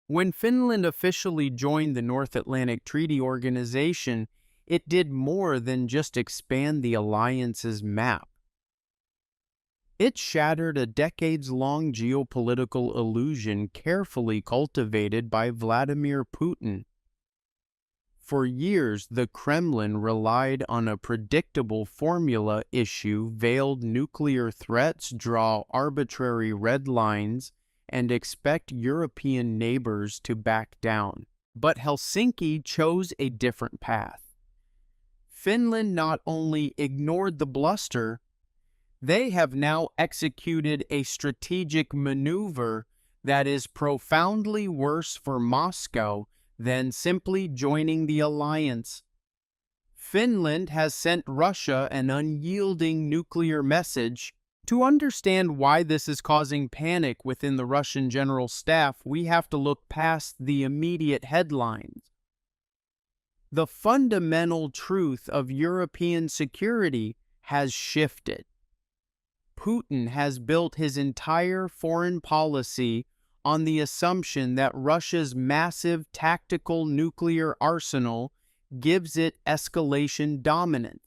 When Finland officially joined the North Atlantic Treaty Organization, it did more than just expand the alliance's map. It shattered a decades-long geopolitical illusion carefully cultivated by Vladimir Putin. For years, the Kremlin relied on a predictable formula: issue veiled nuclear threats, draw arbitrary red lines, and expect European neighbors to back down. But Helsinki chose a different path. Finland not only ignored the bluster, they have now executed a strategic maneuver that is profoundly worse for Moscow than simply joining the alliance. Finland has sent Russia an unyielding nuclear message. To understand why this is causing panic within the Russian general staff, we have to look past the immediate headlines. The fundamental truth of European security has shifted. Putin has built his entire foreign policy on the assumption that Russia's massive tactical nuclear arsenal gives it escalation dominance.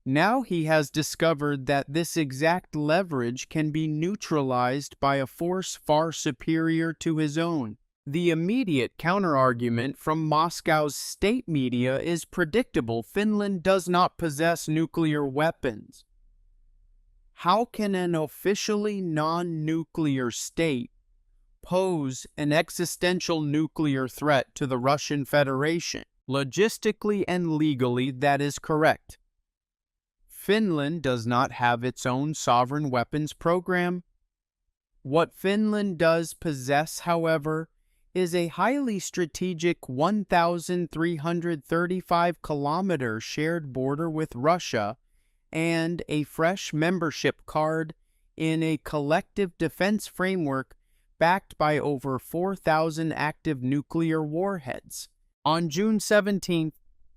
Now he has discovered that this exact leverage can be neutralized by a force far superior to his own. The immediate counterargument from Moscow's state media is predictable: Finland does not possess nuclear weapons. How can an officially non-nuclear state pose an existential nuclear threat to the Russian Federation? Logistically and legally, that is correct. Finland does not have its own sovereign weapons program. What Finland does possess, however, is a highly strategic 1,335-kilometer shared border with Russia and a fresh membership card in a collective defense framework backed by over 4,000 active nuclear warheads. On June 17th,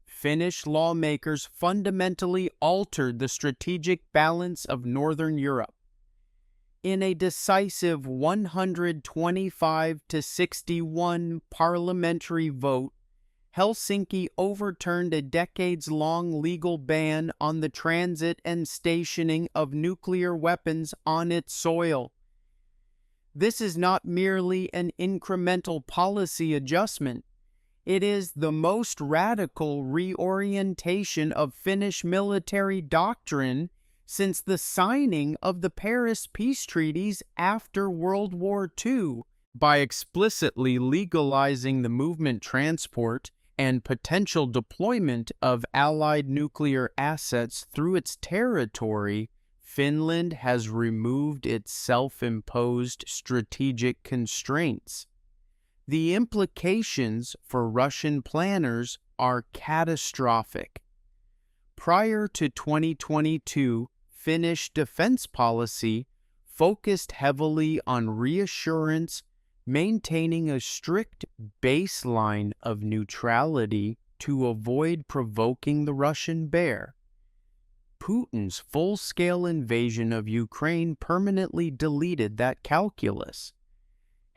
Finnish lawmakers fundamentally altered the strategic balance of Northern Europe. In a decisive 125-61 parliamentary vote, Helsinki overturned a decades-long legal ban on the transit and stationing of nuclear weapons on its soil. This is not merely an incremental policy adjustment. It is the most radical reorientation of Finnish military doctrine since the signing of the Paris peace treaties after World War II. By explicitly legalizing the movement, transport, and potential deployment of Allied nuclear assets through its territory, Finland has removed its self-imposed strategic constraints. The implications for Russian planners are catastrophic. Prior to 2022, Finnish defense policy focused heavily on reassurance, maintaining a strict baseline of neutrality to avoid provoking the Russian bear. Putin's full-scale invasion of Ukraine permanently deleted that calculus.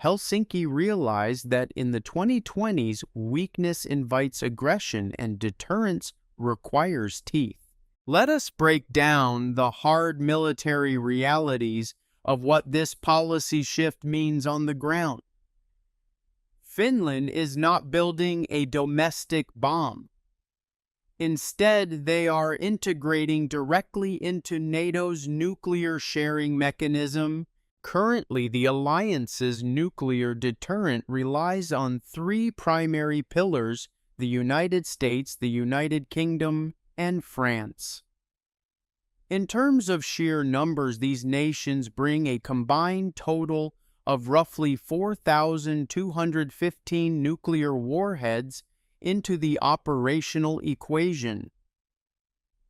Helsinki realized that in the 2020s, weakness invites aggression and deterrence requires teeth. Let us break down the hard military realities of what this policy shift means on the ground. Finland is not building a domestic bomb. Instead, they are integrating directly into NATO's nuclear sharing mechanism. Currently, the alliance's nuclear deterrent relies on three primary pillars: the United States, the United Kingdom, and France. In terms of sheer numbers, these nations bring a combined total of roughly 4,215 nuclear warheads into the operational equation.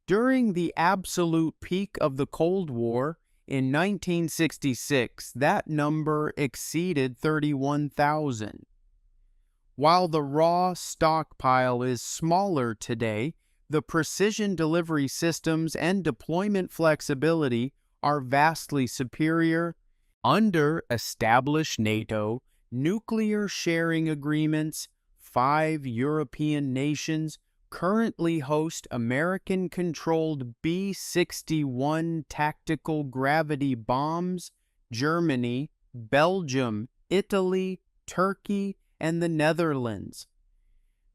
During the absolute peak of the Cold War in 1966, that number exceeded 31,000. While the raw stockpile is smaller today, the precision delivery systems and deployment flexibility are vastly superior. Under established NATO, nuclear sharing agreements. 5 European nations currently host American-controlled B-61 tactical gravity bombs. Germany, Belgium, Italy, Turkey, and the Netherlands.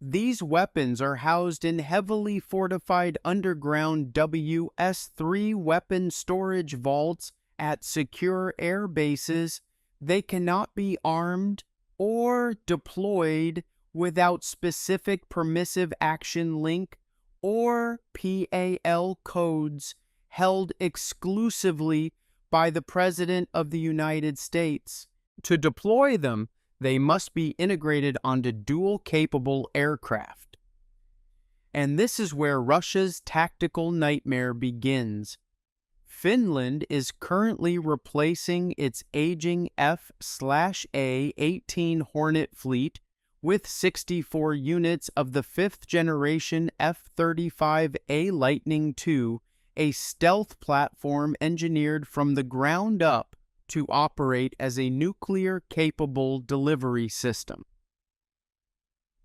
These weapons are housed in heavily fortified underground WS-3 weapon storage vaults at secure air bases. They cannot be armed or deployed without specific permissive action link or PAL codes held exclusively by the President of the United States. To deploy them, they must be integrated onto dual-capable aircraft. And this is where Russia's tactical nightmare begins. Finland is currently replacing its aging F/A-18 Hornet fleet with 64 units of the 5th-generation F-35A Lightning II, a stealth platform engineered from the ground up to operate as a nuclear-capable delivery system.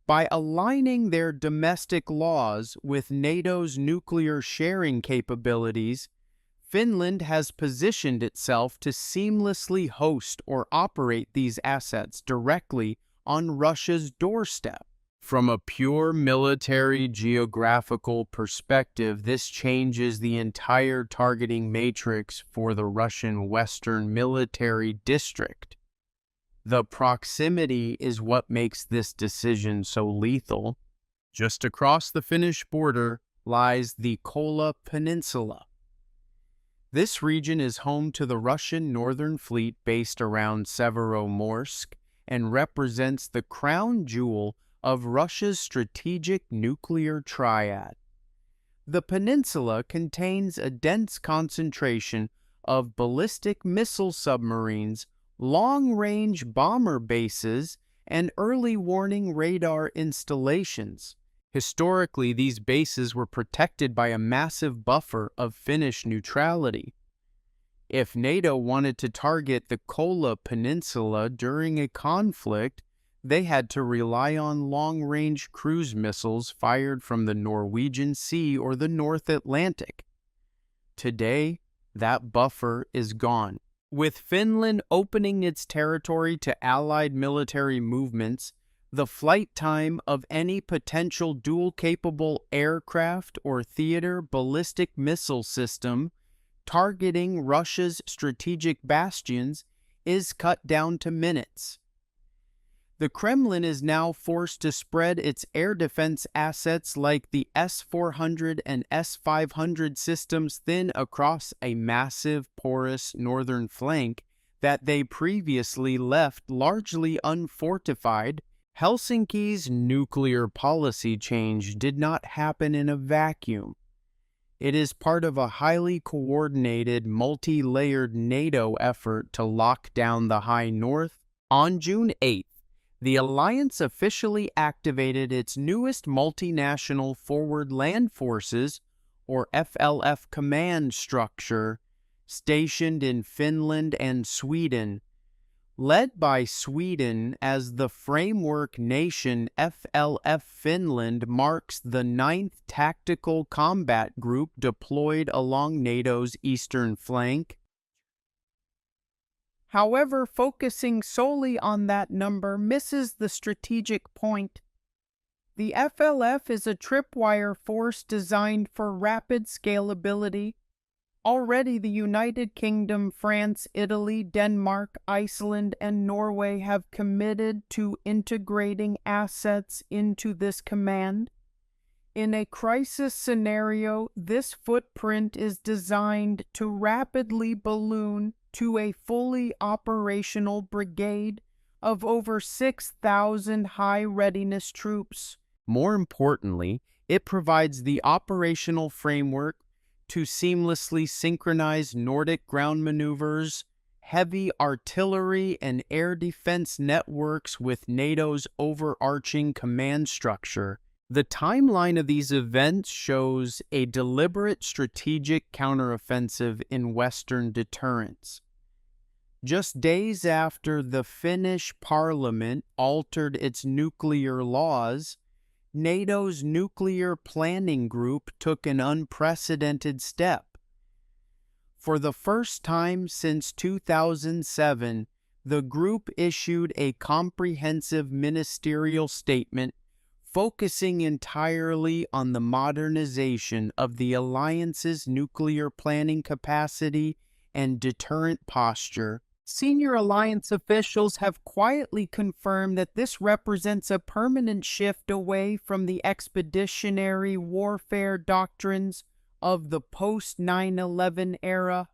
By aligning their domestic laws with NATO's nuclear sharing capabilities, Finland has positioned itself to seamlessly host or operate these assets directly on Russia's doorstep. From a pure military geographical perspective, this changes the entire targeting matrix for the Russian Western Military District. The proximity is what makes this decision so lethal. Just across the Finnish border lies the Kola Peninsula. This region is home to the Russian Northern Fleet based around Severomorsk and represents the crown jewel of Russia's strategic nuclear triad. The peninsula contains a dense concentration of ballistic missile submarines, long-range bomber bases, and early warning radar installations. Historically, these bases were protected by a massive buffer of Finnish neutrality. If NATO wanted to target the Kola Peninsula during a conflict, they had to rely on long-range cruise missiles fired from the Norwegian Sea or the North Atlantic. Today, that buffer is gone. With Finland opening its territory to Allied military movements, the flight time of any potential dual-capable aircraft or theater ballistic missile system targeting Russia's strategic bastions is cut down to minutes. The Kremlin is now forced to spread its air defense assets like the S-400 and S-500 systems thin across a massive, porous northern flank that they previously left largely unfortified. Helsinki's nuclear policy change did not happen in a vacuum. It is part of a highly coordinated, multi-layered NATO effort to lock down the High North. On June 8th, the alliance officially activated its newest multinational forward land forces, or FLF command structure, stationed in Finland and Sweden. Led by Sweden as the framework nation, FLF Finland marks the 9th Tactical Combat Group deployed along NATO's eastern flank. However, focusing solely on that number misses the strategic point. The FLF is a tripwire force designed for rapid scalability. Already the United Kingdom, France, Italy, Denmark, Iceland, and Norway have committed to integrating assets into this command. In a crisis scenario, this footprint is designed to rapidly balloon to a fully operational brigade of over 6,000 high-readiness troops. More importantly, it provides the operational framework to seamlessly synchronize Nordic ground maneuvers, heavy artillery, and air defense networks with NATO's overarching command structure. The timeline of these events shows a deliberate strategic counteroffensive in Western deterrence. Just days after the Finnish parliament altered its nuclear laws, NATO's nuclear planning group took an unprecedented step. For the first time since 2007, the group issued a comprehensive ministerial statement focusing entirely on the modernization of the alliance's nuclear planning capacity and deterrent posture. Senior alliance officials have quietly confirmed that this represents a permanent shift away from the expeditionary warfare doctrines of the post-9/11 era.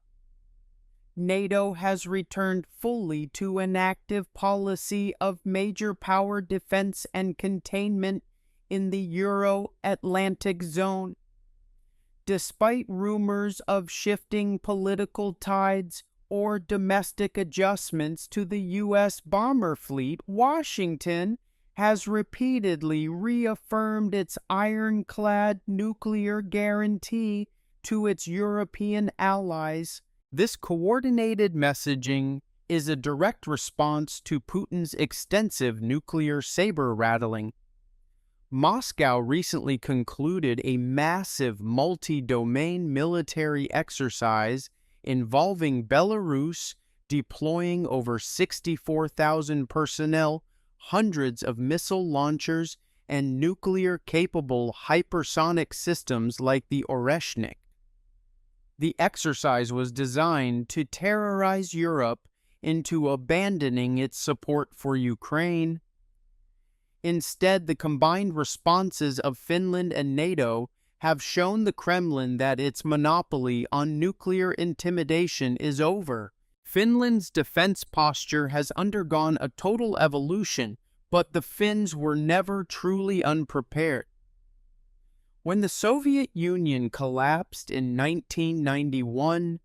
NATO has returned fully to an active policy of major power defense and containment in the Euro-Atlantic zone. Despite rumors of shifting political tides or domestic adjustments to the U.S. bomber fleet, Washington has repeatedly reaffirmed its ironclad nuclear guarantee to its European allies. This coordinated messaging is a direct response to Putin's extensive nuclear saber-rattling. Moscow recently concluded a massive multi-domain military exercise involving Belarus deploying over 64,000 personnel, hundreds of missile launchers, and nuclear-capable hypersonic systems like the Oreshnik. The exercise was designed to terrorize Europe into abandoning its support for Ukraine. Instead, the combined responses of Finland and NATO have shown the Kremlin that its monopoly on nuclear intimidation is over. Finland's defense posture has undergone a total evolution, but the Finns were never truly unprepared. When the Soviet Union collapsed in 1991,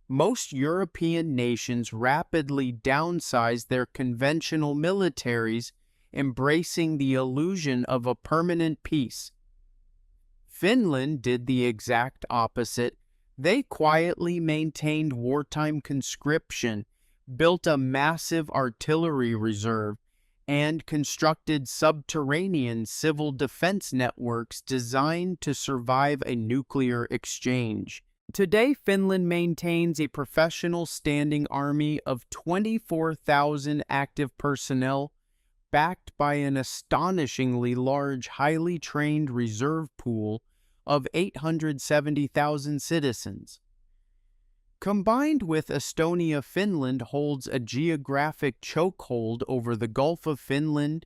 most European nations rapidly downsized their conventional militaries, embracing the illusion of a permanent peace. Finland did the exact opposite. They quietly maintained wartime conscription, built a massive artillery reserve, and constructed subterranean civil defense networks designed to survive a nuclear exchange. Today, Finland maintains a professional standing army of 24,000 active personnel, backed by an astonishingly large, highly trained reserve pool of 870,000 citizens. Combined with Estonia, Finland holds a geographic chokehold over the Gulf of Finland,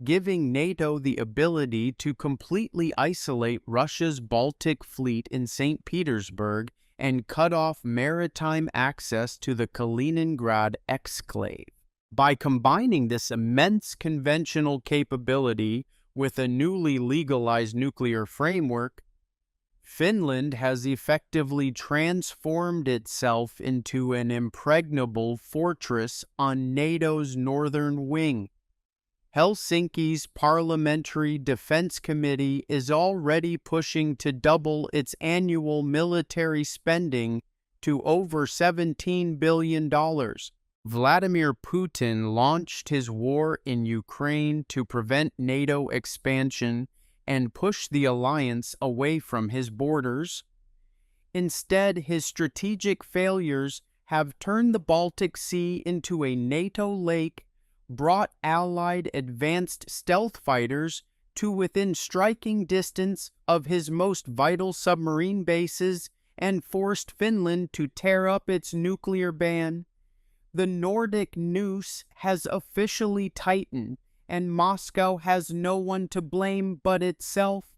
giving NATO the ability to completely isolate Russia's Baltic fleet in St. Petersburg and cut off maritime access to the Kaliningrad exclave. By combining this immense conventional capability with a newly legalized nuclear framework, Finland has effectively transformed itself into an impregnable fortress on NATO's northern wing. Helsinki's Parliamentary Defense Committee is already pushing to double its annual military spending to over $17 billion. Vladimir Putin launched his war in Ukraine to prevent NATO expansion and push the alliance away from his borders. Instead, his strategic failures have turned the Baltic Sea into a NATO lake, brought Allied advanced stealth fighters to within striking distance of his most vital submarine bases, and forced Finland to tear up its nuclear ban. The Nordic noose has officially tightened, and Moscow has no one to blame but itself.